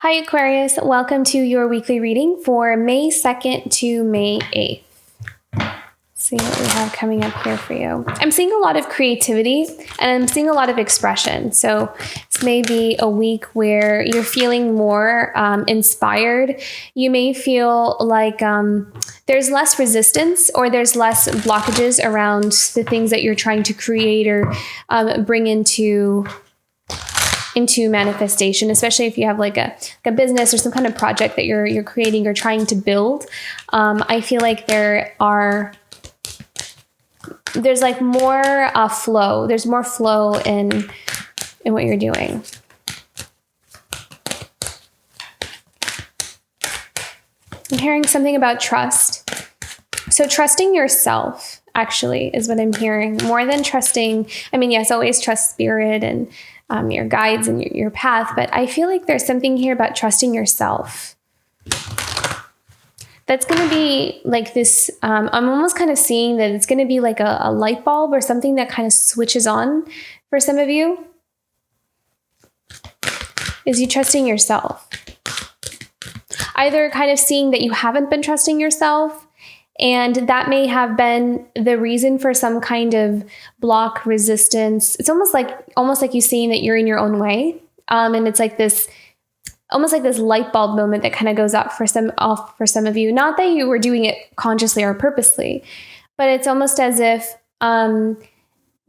Hi, Aquarius. Welcome to your weekly reading for May 2nd to May 8th. Let's see what we have coming up here for you. I'm seeing a lot of creativity and I'm seeing a lot of expression. So this may be a week where you're feeling more inspired. You may feel like there's less resistance or there's less blockages around the things that you're trying to create or bring into manifestation, especially if you have like a business or some kind of project that you're creating or trying to build. I feel like there's like more flow. There's more flow in what you're doing. I'm hearing something about trust. So trusting yourself actually is what I'm hearing, more than trusting. I mean, yes, always trust spirit and your guides and your path, but I feel like there's something here about trusting yourself. That's going to be like this. I'm almost kind of seeing that it's going to be like a light bulb or something that kind of switches on for some of you. Is you trusting yourself? Either kind of seeing that you haven't been trusting yourself, and that may have been the reason for some kind of block, resistance. It's almost like you seeing that you're in your own way. And it's like this, almost like this light bulb moment that kind of goes off for some of you. Not that you were doing it consciously or purposely, but it's almost as if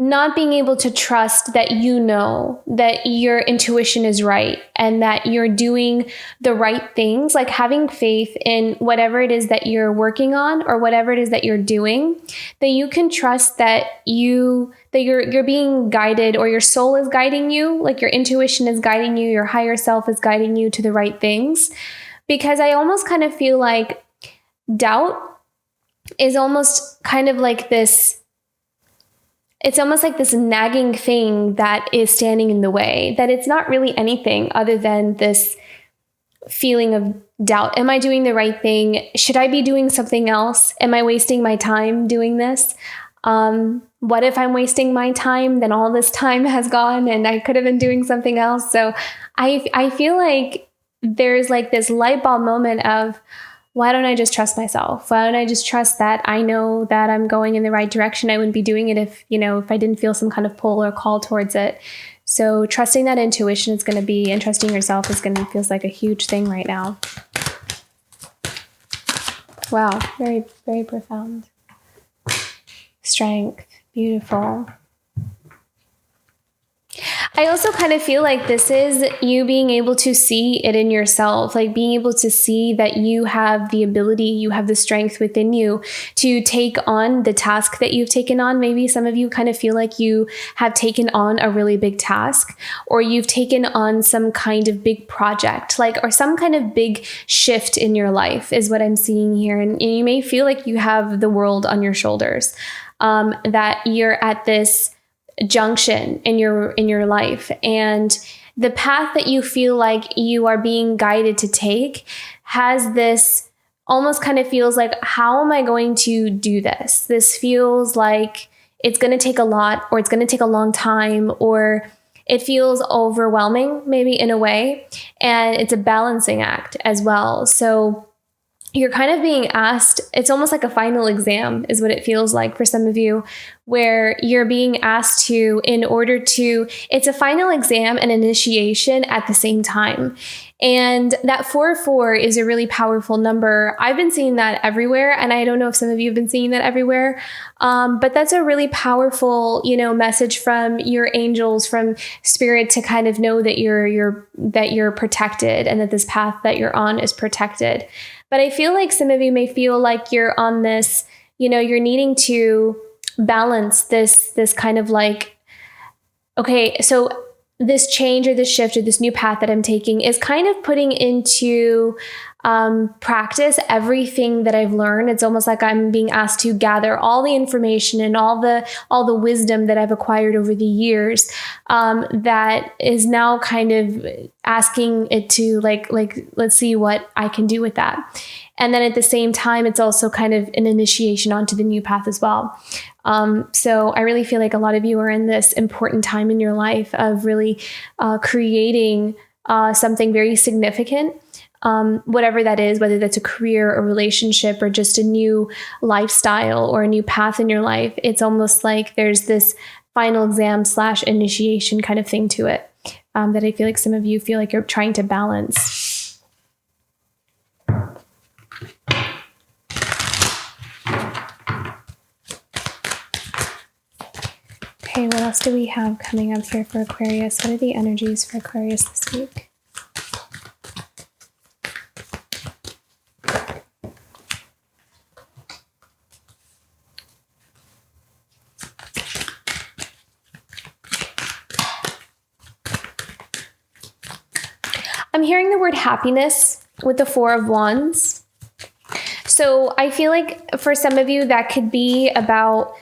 not being able to trust that you know that your intuition is right and that you're doing the right things, like having faith in whatever it is that you're working on or whatever it is that you're doing, that you can trust that you're being guided, or your soul is guiding you, like your intuition is guiding you, your higher self is guiding you to the right things. Because I almost kind of feel like doubt is almost kind of like this. It's almost like this nagging thing that is standing in the way, that it's not really anything other than this feeling of doubt. Am I doing the right thing? Should I be doing something else? Am I wasting my time doing this? What if I'm wasting my time? Then all this time has gone and I could have been doing something else. So I feel like there's like this light bulb moment of, why don't I just trust myself? Why don't I just trust that I know that I'm going in the right direction? I wouldn't be doing it if I didn't feel some kind of pull or call towards it. So trusting that intuition is going to be, and trusting yourself is going to feels like a huge thing right now. Wow, very, very profound. Strength, beautiful. I also kind of feel like this is you being able to see it in yourself, like being able to see that you have the ability, you have the strength within you to take on the task that you've taken on. Maybe some of you kind of feel like you have taken on a really big task, or you've taken on some kind of big project, or some kind of big shift in your life is what I'm seeing here. And you may feel like you have the world on your shoulders, that you're at this junction in your life, and the path that you feel like you are being guided to take has this almost kind of feels like, how am I going to do this? This feels like it's going to take a lot, or it's going to take a long time, or it feels overwhelming maybe in a way, and it's a balancing act as well. So you're kind of being asked, it's almost like a final exam is what it feels like for some of you, where you're being asked to, it's a final exam and initiation at the same time. And that 4-4 is a really powerful number. I've been seeing that everywhere, and I don't know if some of you have been seeing that everywhere. But that's a really powerful, message from your angels, from spirit, to kind of know that you're protected, and that this path that you're on is protected. But I feel like some of you may feel like you're on this, you're needing to balance this kind of like, okay, so this change or this shift or this new path that I'm taking is kind of putting into practice everything that I've learned. It's almost like I'm being asked to gather all the information and all the wisdom that I've acquired over the years, that is now kind of asking it to like, let's see what I can do with that. And then at the same time, it's also kind of an initiation onto the new path as well. So I really feel like a lot of you are in this important time in your life of really creating something very significant, whatever that is, whether that's a career, a relationship, or just a new lifestyle or a new path in your life. It's almost like there's this final exam / initiation kind of thing to it, that I feel like some of you feel like you're trying to balance. Okay, what else do we have coming up here for Aquarius? What are the energies for Aquarius this week? I'm hearing the word happiness with the Four of Wands. So I feel like for some of you that could be about,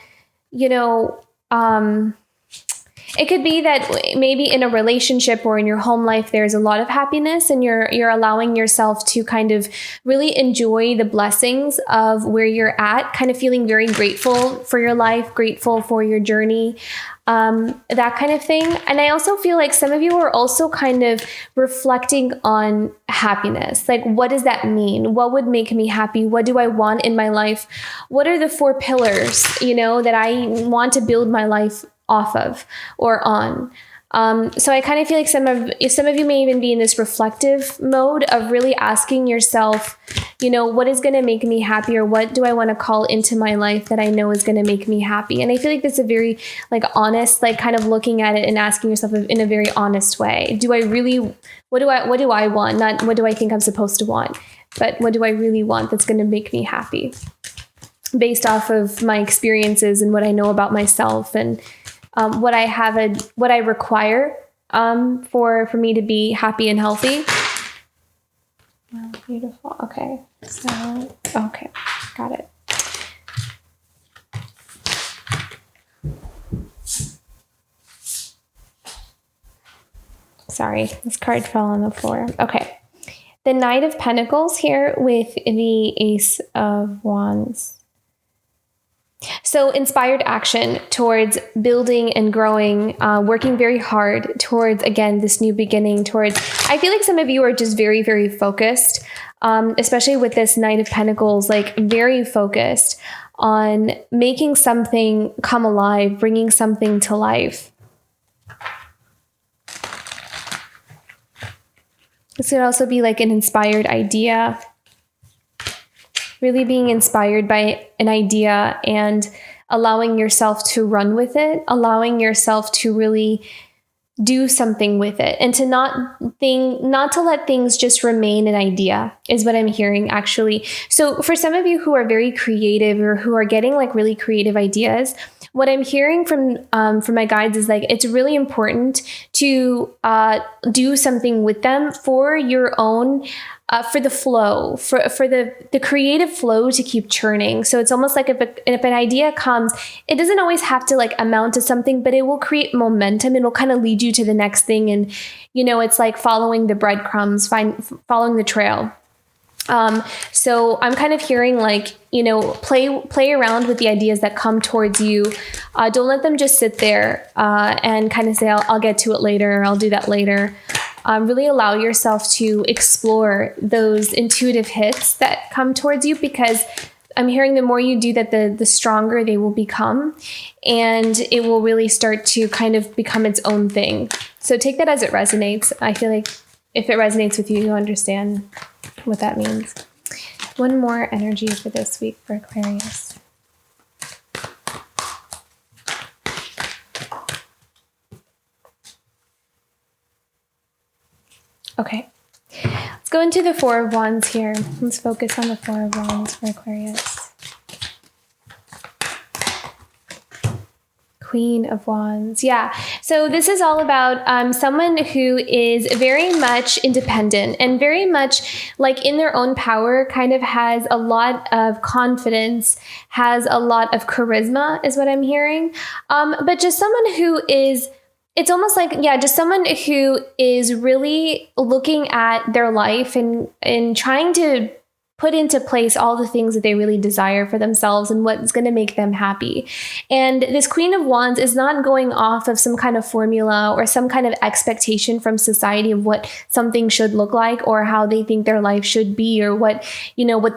it could be that maybe in a relationship or in your home life, there's a lot of happiness and you're allowing yourself to kind of really enjoy the blessings of where you're at, kind of feeling very grateful for your life, grateful for your journey, that kind of thing. And I also feel like some of you are also kind of reflecting on happiness. Like, what does that mean? What would make me happy? What do I want in my life? What are the 4 pillars, that I want to build my life off of or on? So I kind of feel like some of you may even be in this reflective mode of really asking yourself, what is going to make me happy, or what do I want to call into my life that I know is going to make me happy? And I feel like this is a very honest, kind of looking at it and asking yourself in a very honest way. What do I want? Not what do I think I'm supposed to want, but what do I really want that's going to make me happy based off of my experiences and what I know about myself and what I require for me to be happy and healthy. Wow, beautiful. Okay. Okay. Got it. Sorry, this card fell on the floor. Okay. The Knight of Pentacles here with the Ace of Wands. So inspired action towards building and growing, working very hard towards, again, this new beginning I feel like some of you are just very, very focused, especially with this Knight of Pentacles, very focused on making something come alive, bringing something to life. This could also be an inspired idea. Really being inspired by an idea and allowing yourself to run with it, allowing yourself to really do something with it, and to not to let things just remain an idea is what I'm hearing, actually. So for some of you who are very creative or who are getting really creative ideas, what I'm hearing from my guides is it's really important to do something with them for your own, for the flow, for the creative flow to keep churning. So it's almost like if an idea comes, it doesn't always have to amount to something, but it will create momentum. It'll kind of lead you to the next thing. And, it's like following the breadcrumbs, following the trail. So I'm kind of hearing play around with the ideas that come towards you. Don't let them just sit there and kind of say, I'll get to it later. I'll do that later. Really allow yourself to explore those intuitive hits that come towards you, because I'm hearing the more you do that, the stronger they will become, and it will really start to kind of become its own thing. So take that as it resonates. I feel like if it resonates with you, you'll understand what that means. One more energy for this week for Aquarius. Okay, let's go into the Four of Wands here. Let's focus on the Four of Wands for Aquarius. Queen of Wands. Yeah. So this is all about someone who is very much independent and very much in their own power, kind of has a lot of confidence, has a lot of charisma is what I'm hearing. But just someone who is, it's almost just someone who is really looking at their life and trying to put into place all the things that they really desire for themselves and what's going to make them happy. And this Queen of Wands is not going off of some kind of formula or some kind of expectation from society of what something should look like or how they think their life should be or what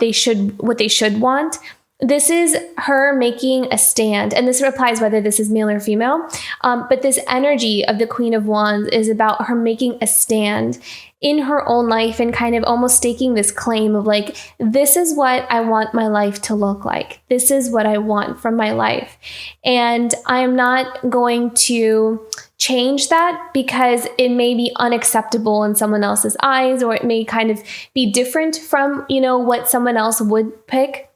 they should want. This is her making a stand, and this applies whether this is male or female. But this energy of the Queen of Wands is about her making a stand in her own life and kind of almost staking this claim of like, this is what I want my life to look like. This is what I want from my life. And I'm not going to change that because it may be unacceptable in someone else's eyes, or it may kind of be different from, what someone else would pick.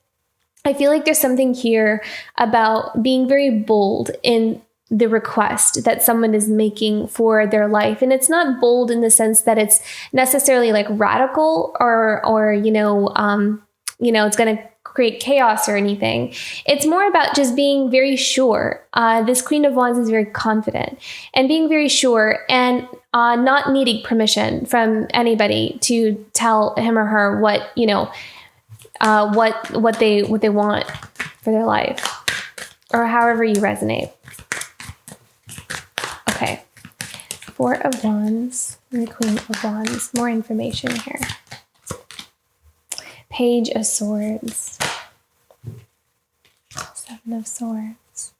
I feel like there's something here about being very bold in the request that someone is making for their life. And it's not bold in the sense that it's necessarily like radical or it's going to create chaos or anything. It's more about just being very sure. This Queen of Wands is very confident and being very sure and not needing permission from anybody to tell him or her what they want for their life, or however you resonate. Okay, Four of Wands and the Queen of Wands. More information here. Page of Swords. Seven of Swords.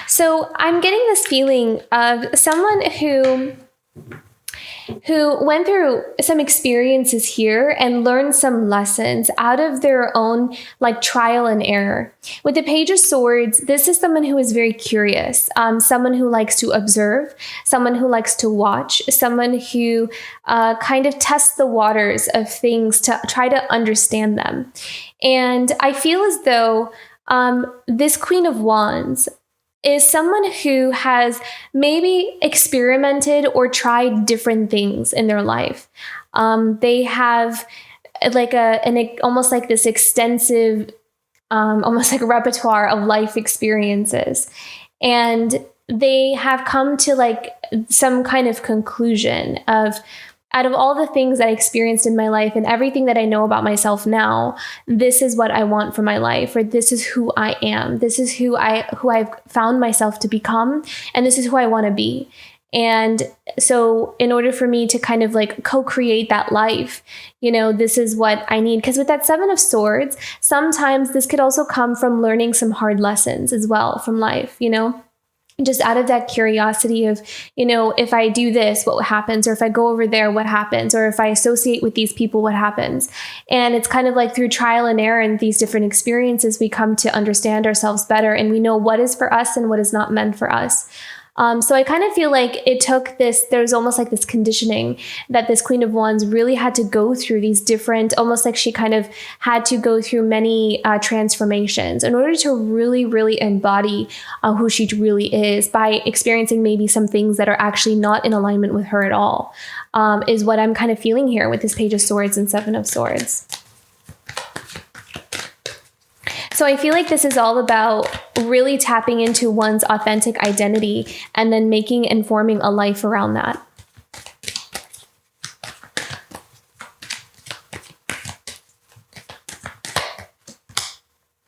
So I'm getting this feeling of someone who went through some experiences here and learned some lessons out of their own like trial and error. With the Page of Swords, this is someone who is very curious, someone who likes to observe, someone who likes to watch, someone who kind of tests the waters of things to try to understand them. And I feel as though this Queen of Wands is someone who has maybe experimented or tried different things in their life. They have like almost like this extensive, almost like a repertoire of life experiences. And they have come to like some kind of conclusion of, out of all the things that I experienced in my life and everything that I know about myself now, this is what I want for my life, or this is who I am. This is who I've found myself to become, and this is who I want to be. And so in order for me to kind of like co-create that life, this is what I need. Because with that Seven of Swords, sometimes this could also come from learning some hard lessons as well from life, just out of that curiosity of, if I do this, what happens? Or if I go over there, what happens? Or if I associate with these people, what happens? And it's kind of like through trial and error and these different experiences, we come to understand ourselves better, and we know what is for us and what is not meant for us. So I kind of feel like it took there's almost like this conditioning that this Queen of Wands really had to go through these different, almost like she kind of had to go through many transformations in order to really, really embody who she really is by experiencing maybe some things that are actually not in alignment with her at all, is what I'm kind of feeling here with this Page of Swords and Seven of Swords. So I feel like this is all about really tapping into one's authentic identity and then making and forming a life around that.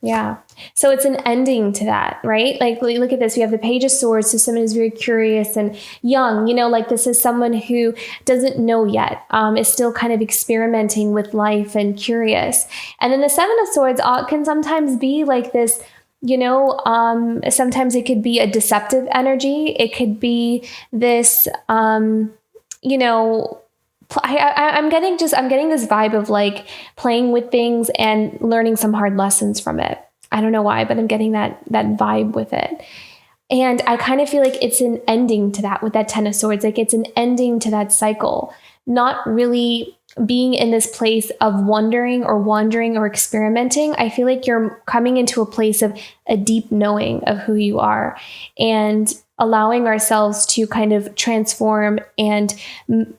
Yeah. So it's an ending to that, right? Like, look at this. We have the Page of Swords. So someone is very curious and young, like this is someone who doesn't know yet, is still kind of experimenting with life and curious. And then the Seven of Swords can sometimes be like this, sometimes it could be a deceptive energy. It could be this, I'm getting this vibe of like playing with things and learning some hard lessons from it. I don't know why, but I'm getting that vibe with it. And I kind of feel like it's an ending to that with that Ten of Swords. Like it's an ending to that cycle, not really being in this place of wondering or experimenting. I feel like you're coming into a place of a deep knowing of who you are and allowing ourselves to kind of transform and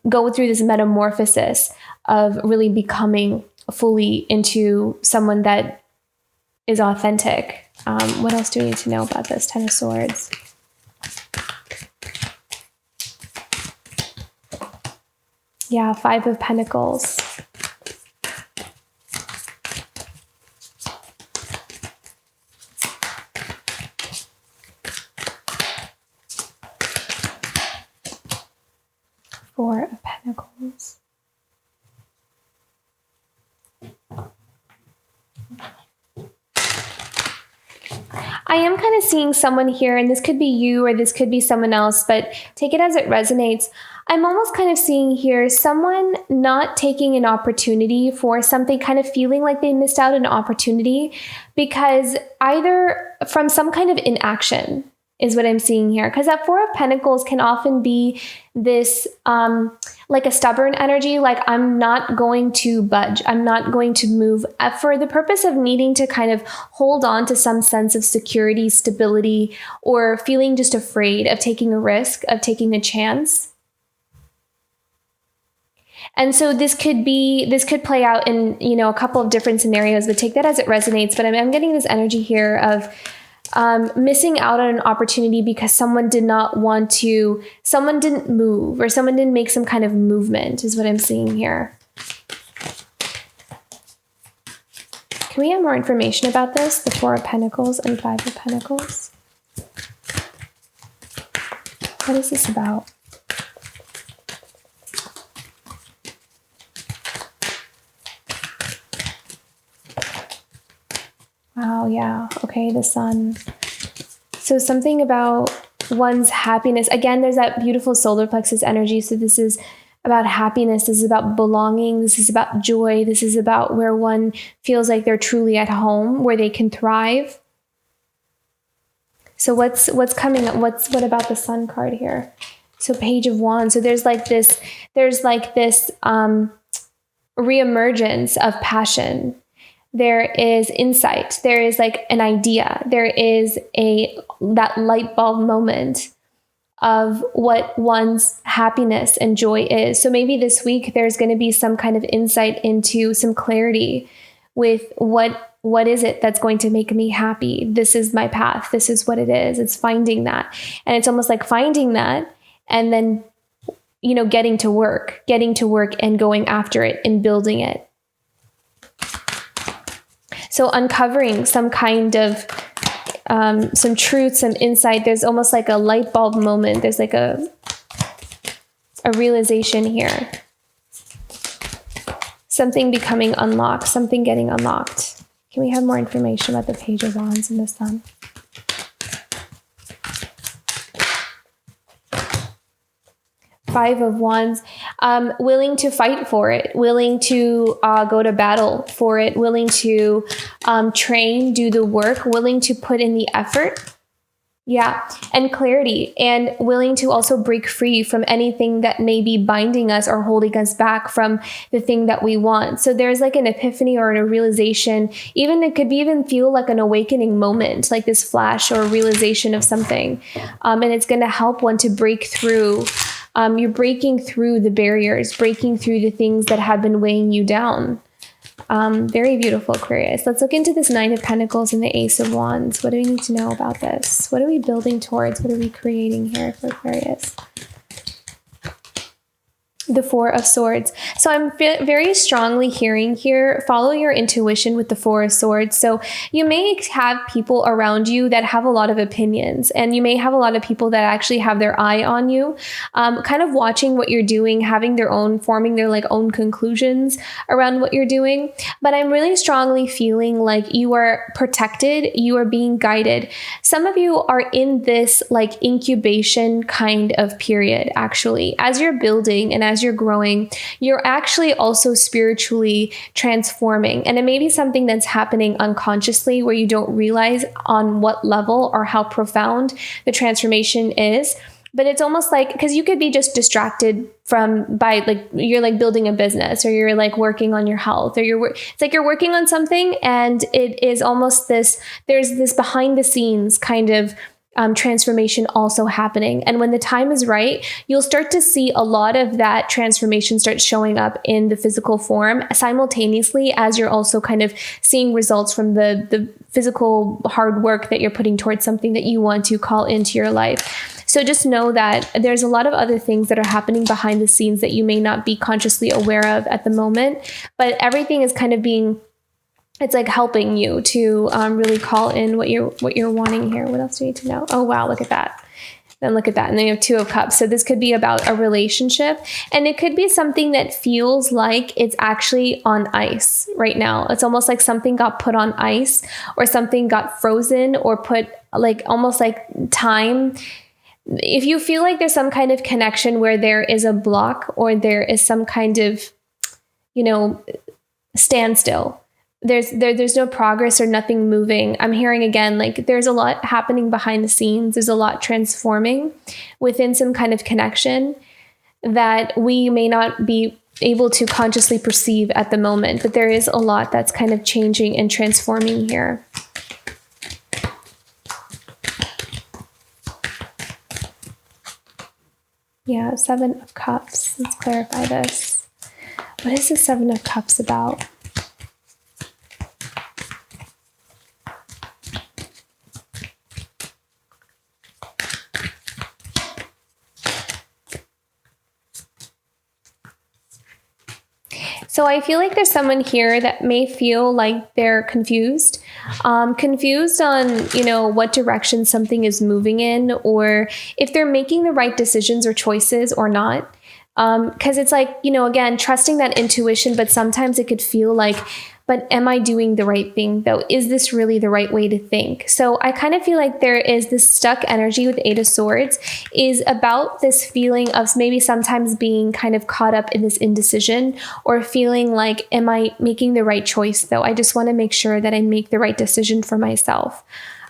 go through this metamorphosis of really becoming fully into someone that is authentic. What else do we need to know about this Ten of Swords? Yeah, Five of Pentacles. Four of Pentacles. I am kind of seeing someone here, and this could be you or this could be someone else, but take it as it resonates. I'm almost kind of seeing here someone not taking an opportunity for something, kind of feeling like they missed out an opportunity because either from some kind of inaction is what I'm seeing here. Because that Four of Pentacles can often be this like a stubborn energy, like I'm not going to budge. I'm not going to move for the purpose of needing to kind of hold on to some sense of security, stability, or feeling just afraid of taking a risk, of taking a chance. And so this could play out in, a couple of different scenarios, but take that as it resonates. But I'm getting this energy here of missing out on an opportunity because someone didn't move, or someone didn't make some kind of movement is what I'm seeing here. Can we have more information about this? The Four of Pentacles and Five of Pentacles. What is this about? Wow, yeah. Okay, the Sun. So something about one's happiness. Again, there's that beautiful solar plexus energy. So this is about happiness. This is about belonging. This is about joy. This is about where one feels like they're truly at home, where they can thrive. So what's coming up? What about the Sun card here? So Page of Wands. So there's like this reemergence of passion. There is insight. There is like an idea. There is that light bulb moment of what one's happiness and joy is. So maybe this week there's going to be some kind of insight into some clarity with what is it that's going to make me happy? This is my path. This is what it is. It's finding that. And it's almost like finding that and then, getting to work and going after it and building it. So uncovering some kind of, some truth, some insight. There's almost like a light bulb moment. There's like a realization here. Something becoming unlocked, something getting unlocked. Can we have more information about the Page of Wands and the Sun? Five of Wands, willing to fight for it, willing to go to battle for it, willing to train, do the work, willing to put in the effort. Yeah, and clarity, and willing to also break free from anything that may be binding us or holding us back from the thing that we want. So there's like an epiphany or a realization, it could even feel like an awakening moment, like this flash or realization of something. And it's going to help one to break through. You're breaking through the barriers, breaking through the things that have been weighing you down. Very beautiful, Aquarius. Let's look into this Nine of Pentacles and the Ace of Wands. What do we need to know about this? What are we building towards? What are we creating here for Aquarius? The Four of Swords. So I'm very strongly hearing here, follow your intuition with the Four of Swords. So you may have people around you that have a lot of opinions, and you may have a lot of people that actually have their eye on you, kind of watching what you're doing, forming their own conclusions around what you're doing. But I'm really strongly feeling like you are protected, you are being guided. Some of you are in this incubation kind of period, actually. As you're building and as you're growing, you're actually also spiritually transforming. And it may be something that's happening unconsciously where you don't realize on what level or how profound the transformation is. But it's almost like, because you could be just distracted by you're building a business, or you're working on your health, or it's like you're working on something, and it is almost there's this behind the scenes kind of transformation also happening. And when the time is right, you'll start to see a lot of that transformation start showing up in the physical form simultaneously, as you're also kind of seeing results from the physical hard work that you're putting towards something that you want to call into your life. So just know that there's a lot of other things that are happening behind the scenes that you may not be consciously aware of at the moment, but everything is kind of it's like helping you to really call in what you're wanting here. What else do you need to know? Oh, wow, look at that. Then look at that. And then you have Two of Cups. So this could be about a relationship, and it could be something that feels like it's actually on ice right now. It's almost like something got put on ice, or something got frozen, or put like almost like time. If you feel like there's some kind of connection where there is a block, or there is some kind of, standstill, there's no progress or nothing moving. I'm hearing again, like there's a lot happening behind the scenes. There's a lot transforming within some kind of connection that we may not be able to consciously perceive at the moment, but there is a lot that's kind of changing and transforming here. Yeah, Seven of Cups. Let's clarify this. What is the Seven of Cups about? So I feel like there's someone here that may feel like they're confused on, what direction something is moving in, or if they're making the right decisions or choices or not. Because it's like, again, trusting that intuition, but sometimes it could feel like, but am I doing the right thing though? Is this really the right way to think? So I kind of feel like there is this stuck energy with Eight of Swords is about this feeling of maybe sometimes being kind of caught up in this indecision, or feeling like, am I making the right choice though? I just want to make sure that I make the right decision for myself.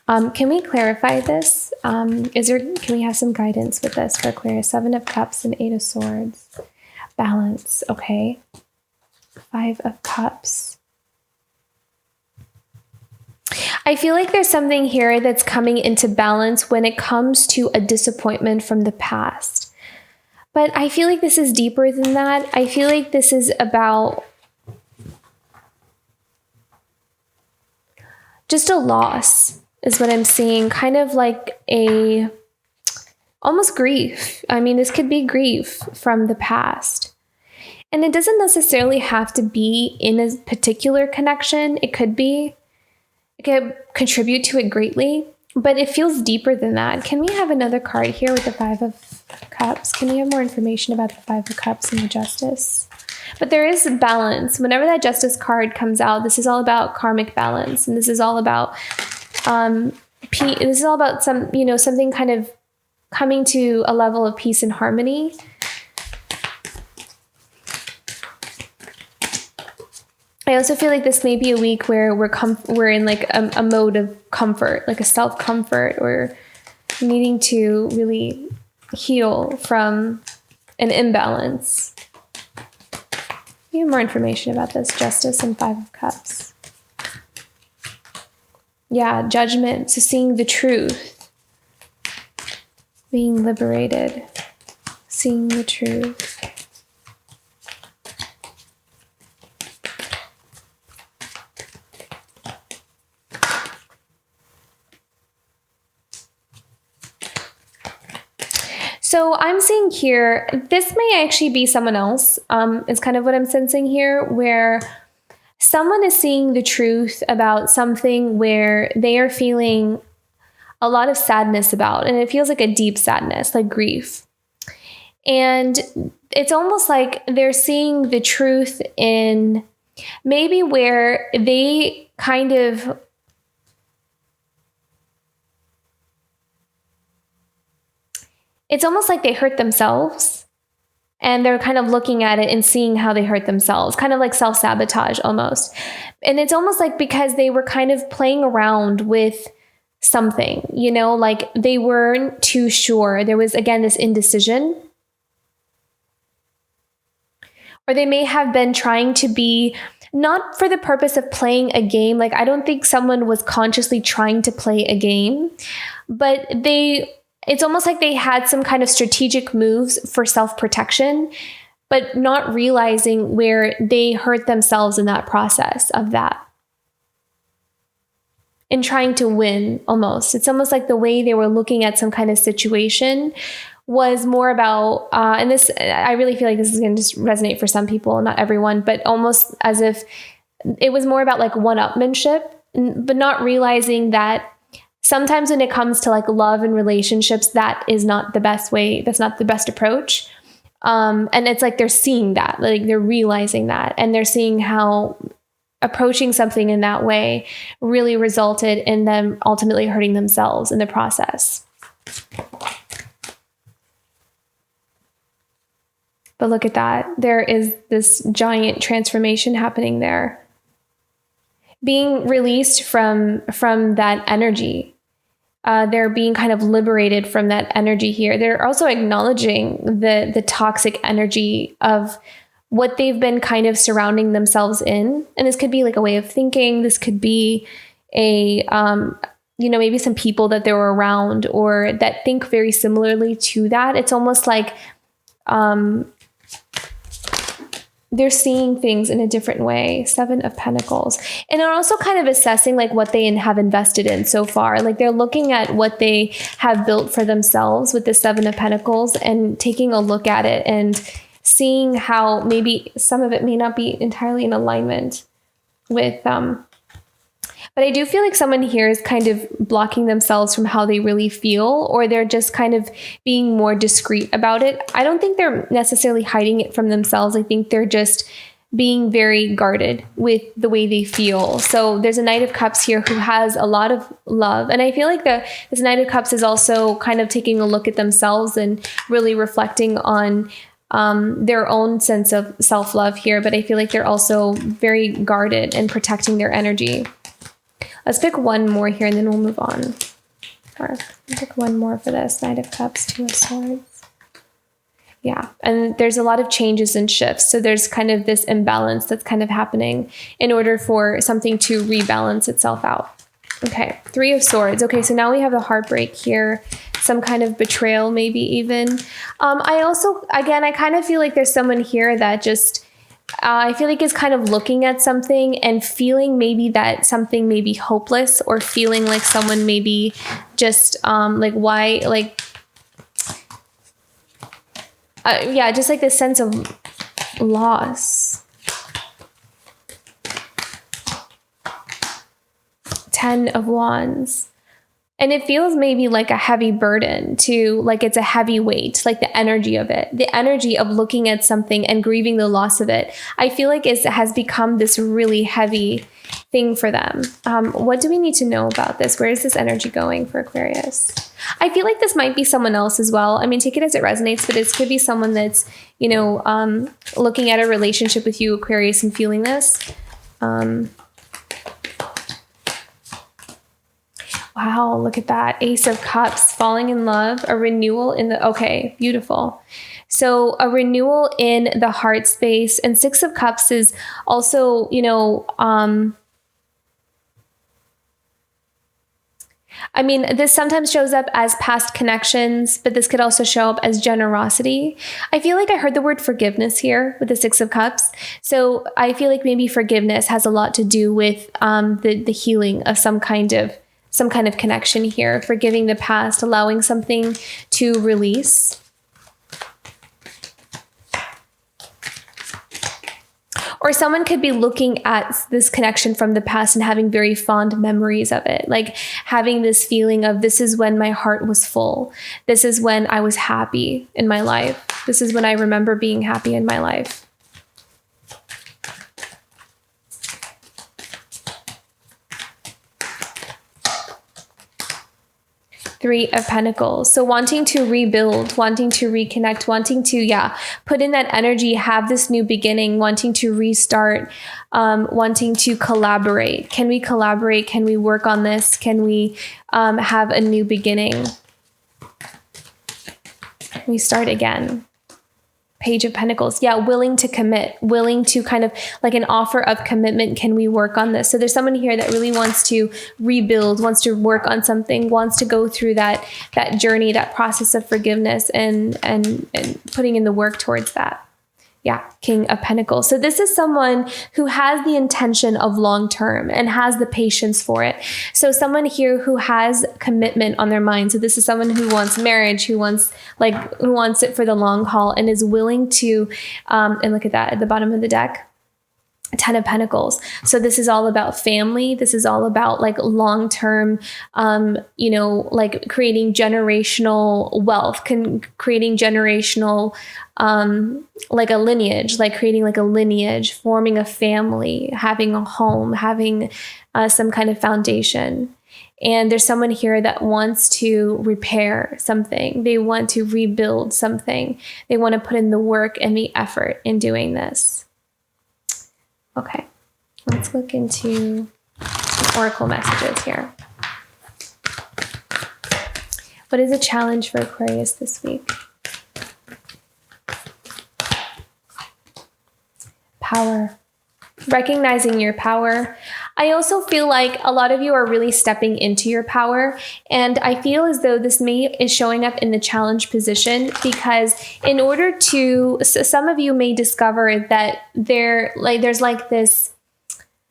Can we clarify this? Can we have some guidance with this for Aquarius? Seven of Cups and Eight of Swords. Balance. Okay. Five of Cups. I feel like there's something here that's coming into balance when it comes to a disappointment from the past. But I feel like this is deeper than that. I feel like this is about just a loss, is what I'm seeing. Kind of like almost grief. I mean, this could be grief from the past. And it doesn't necessarily have to be in a particular connection. It could contribute to it greatly, but it feels deeper than that. Can we have another card here with the Five of Cups? Can we have more information about the Five of Cups and the Justice? But there is balance. Whenever that Justice card comes out, this is all about karmic balance, and this is all about peace. This is all about something kind of coming to a level of peace and harmony. I also feel like this may be a week where we're in like a mode of comfort, like a self-comfort, or needing to really heal from an imbalance. We have more information about this. Justice and Five of Cups. Yeah, judgment. So seeing the truth. Being liberated. Seeing the truth. So I'm seeing here, this may actually be someone else, is kind of what I'm sensing here, where someone is seeing the truth about something where they are feeling a lot of sadness about, and it feels like a deep sadness, like grief. And it's almost like they're seeing the truth in maybe where they kind of it's almost like they hurt themselves, and they're kind of looking at it and seeing how they hurt themselves, kind of like self-sabotage almost. And it's almost like because they were kind of playing around with something, like they weren't too sure. There was, again, this indecision. Or they may have been trying to be, not for the purpose of playing a game. Like, I don't think someone was consciously trying to play a game, but it's almost like they had some kind of strategic moves for self-protection, but not realizing where they hurt themselves in that process of that. in trying to win almost. It's almost like the way they were looking at some kind of situation was more about, and this, I really feel like this is going to just resonate for some people, not everyone, but almost as if it was more about like one-upmanship, but not realizing that sometimes when it comes to like love and relationships, that is not the best way. That's not the best approach. And it's like they're seeing that, like they're realizing that, and they're seeing how approaching something in that way really resulted in them ultimately hurting themselves in the process. But look at that. There is this giant transformation happening there. Being released from that energy. They're being kind of liberated from that energy here. They're also acknowledging the toxic energy of what they've been kind of surrounding themselves in. And this could be like a way of thinking. This could be a, maybe some people that they were around or that think very similarly to that. It's almost like they're seeing things in a different way. 7 of Pentacles. And they're also kind of assessing like what they have invested in so far. Like they're looking at what they have built for themselves with the 7 of Pentacles and taking a look at it and seeing how maybe some of it may not be entirely in alignment with but I do feel like someone here is kind of blocking themselves from how they really feel, or they're just kind of being more discreet about it. I don't think they're necessarily hiding it from themselves. I think they're just being very guarded with the way they feel. So there's a Knight of Cups here who has a lot of love. And I feel like this Knight of Cups is also kind of taking a look at themselves and really reflecting on their own sense of self-love here. But I feel like they're also very guarded and protecting their energy. Let's pick one more here and then we'll move on. Or pick one more for this. Knight of Cups, 2 of Swords. Yeah, and there's a lot of changes and shifts. So there's kind of this imbalance that's kind of happening in order for something to rebalance itself out. Okay, 3 of Swords. Okay, so now we have the heartbreak here. Some kind of betrayal, maybe even. I also, again, I kind of feel like there's someone here that just... I feel like is kind of looking at something and feeling maybe that something may be hopeless, or feeling like someone maybe just like why, like just like this sense of loss. 10 of Wands. And it feels maybe like a heavy burden to, like it's a heavy weight, like the energy of it, the energy of looking at something and grieving the loss of it. I feel like it has become this really heavy thing for them. What do we need to know about this? Where is this energy going for Aquarius? I feel like this might be someone else as well. I mean, take it as it resonates, but this could be someone that's, looking at a relationship with you, Aquarius, and feeling this. Wow, look at that. Ace of Cups, falling in love, a renewal in the... Okay, beautiful. So a renewal in the heart space. And 6 of Cups is also, I mean, this sometimes shows up as past connections, but this could also show up as generosity. I feel like I heard the word forgiveness here with the 6 of Cups. So I feel like maybe forgiveness has a lot to do with the healing of some kind of connection here, forgiving the past, allowing something to release. Or someone could be looking at this connection from the past and having very fond memories of it, like having this feeling of, this is when my heart was full. This is when I was happy in my life. This is when I remember being happy in my life. 3 of Pentacles. So wanting to rebuild, wanting to reconnect, wanting to, put in that energy, have this new beginning, wanting to restart, wanting to collaborate. Can we collaborate? Can we work on this? Can we have a new beginning? We start again. Page of Pentacles. Yeah, willing to commit, willing to kind of like an offer of commitment. Can we work on this? So there's someone here that really wants to rebuild, wants to work on something, wants to go through that journey, that process of forgiveness and putting in the work towards that. Yeah, King of Pentacles. So this is someone who has the intention of long term and has the patience for it. So someone here who has commitment on their mind. So this is someone who wants marriage, who wants it for the long haul and is willing to, and look at that at the bottom of the deck. 10 of Pentacles. So this is all about family. This is all about like long-term, like creating generational wealth, creating generational, like a lineage, like creating like a lineage, forming a family, having a home, having some kind of foundation. And there's someone here that wants to repair something. They want to rebuild something. They want to put in the work and the effort in doing this. Okay, let's look into oracle messages here. What is a challenge for Aquarius this week? Power. Recognizing your power. I also feel like a lot of you are really stepping into your power. And I feel as though this is showing up in the challenge position because in order to, some of you may discover that there's like this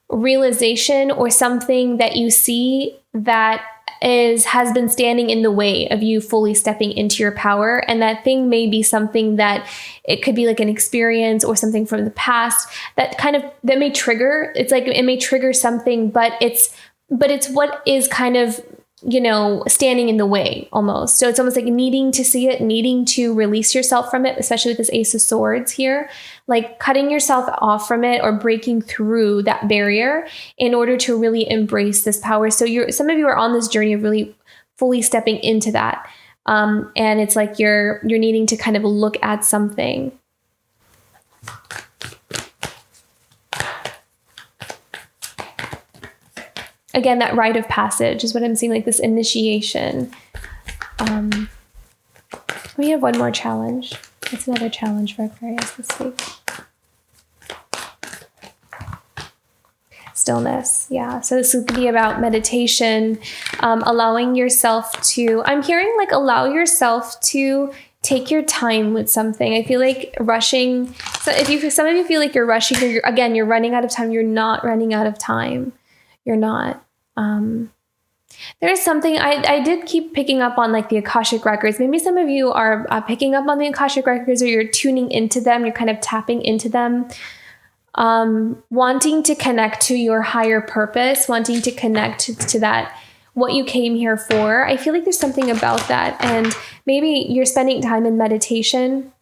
realization or something that you see that has been standing in the way of you fully stepping into your power. And that thing may be something that it could be like an experience or something from the past that may trigger. It's like, it may trigger something, but it's what is kind of, standing in the way almost. So it's almost like needing to see it, needing to release yourself from it, especially with this Ace of Swords here, like cutting yourself off from it or breaking through that barrier in order to really embrace this power. So some of you are on this journey of really fully stepping into that. And it's like you're needing to kind of look at something. Again, that rite of passage is what I'm seeing, like this initiation. We have one more challenge. What's another challenge for Aquarius this week? Stillness. Yeah. So this would be about meditation, allowing yourself to, I'm hearing like allow yourself to take your time with something. I feel like rushing. So some of you feel like you're rushing, you're running out of time. You're not running out of time. You're not. There's something I did keep picking up on, like the Akashic records. Maybe some of you are picking up on the Akashic records, or you're tuning into them. You're kind of tapping into them, wanting to connect to your higher purpose, wanting to connect to that, what you came here for. I feel like there's something about that. And maybe you're spending time in meditation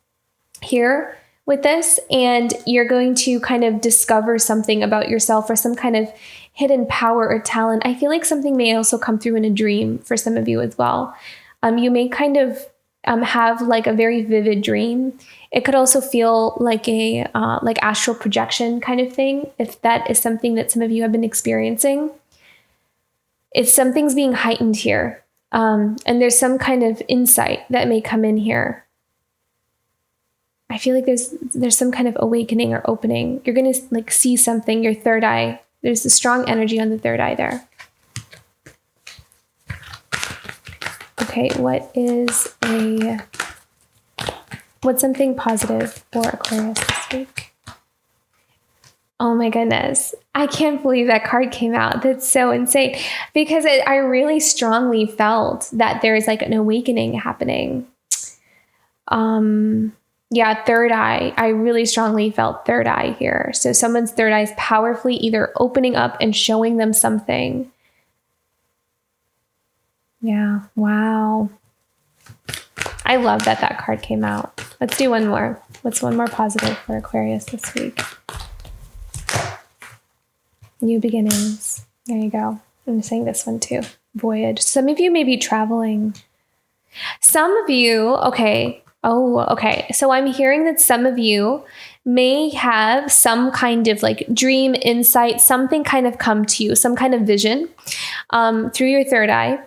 here with this, and you're going to kind of discover something about yourself or some kind of hidden power or talent. I feel like something may also come through in a dream for some of you as well. You may kind of have like a very vivid dream. It could also feel like a like astral projection kind of thing, if that is something that some of you have been experiencing. It's something's being heightened here, and there's some kind of insight that may come in here. I feel like there's some kind of awakening or opening. You're gonna like see something. Your third eye. There's a strong energy on the third eye there. Okay, what's something positive for Aquarius this week? Oh my goodness. I can't believe that card came out. That's so insane. Because I really strongly felt that there's like an awakening happening. Yeah, third eye. I really strongly felt third eye here. So someone's third eye is powerfully either opening up and showing them something. Yeah, wow. I love that card came out. Let's do one more. What's one more positive for Aquarius this week? New beginnings. There you go. I'm saying this one too. Voyage. Some of you may be traveling. Some of you, okay. Oh, okay. So I'm hearing that some of you may have some kind of like dream, insight, something kind of come to you, some kind of vision through your third eye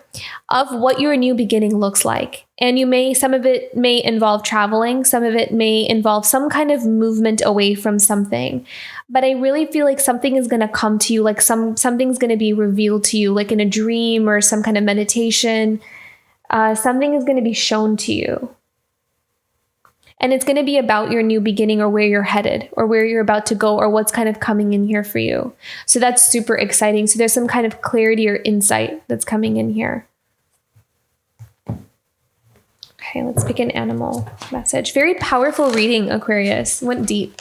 of what your new beginning looks like. And some of it may involve traveling. Some of it may involve some kind of movement away from something. But I really feel like something is going to come to you, like something's going to be revealed to you, like in a dream or some kind of meditation. Something is going to be shown to you. And it's going to be about your new beginning, or where you're headed, or where you're about to go, or what's kind of coming in here for you. So that's super exciting. So there's some kind of clarity or insight that's coming in here. Okay, let's pick an animal message. Very powerful reading, Aquarius. Went deep.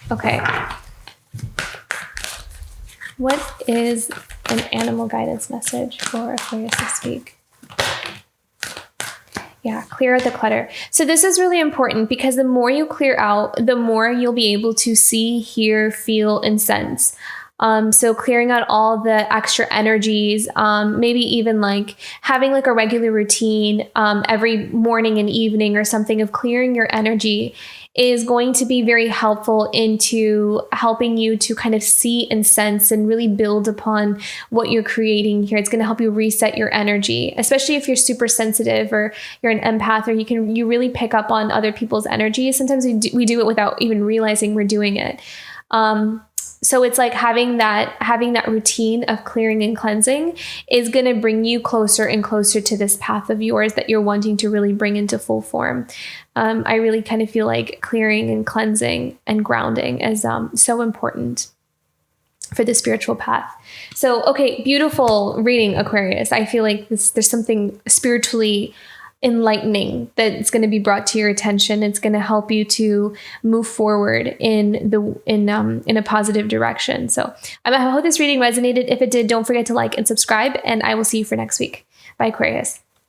Okay. What is an animal guidance message for Aquarius this week? Yeah, clear out the clutter. So this is really important, because the more you clear out, the more you'll be able to see, hear, feel, and sense. So clearing out all the extra energies, maybe even like having like a regular routine every morning and evening or something of clearing your energy is going to be very helpful into helping you to kind of see and sense and really build upon what you're creating here. It's going to help you reset your energy, especially if you're super sensitive or you're an empath, or you really pick up on other people's energy. Sometimes we do it without even realizing we're doing it. So it's like having that routine of clearing and cleansing is going to bring you closer and closer to this path of yours that you're wanting to really bring into full form. I really kind of feel like clearing and cleansing and grounding is so important for the spiritual path. So, okay, beautiful reading, Aquarius. I feel like there's something spiritually enlightening that's going to be brought to your attention. It's going to help you to move forward in a positive direction. So I hope this reading resonated. If it did, don't forget to like and subscribe, and I will see you for next week. Bye, Aquarius.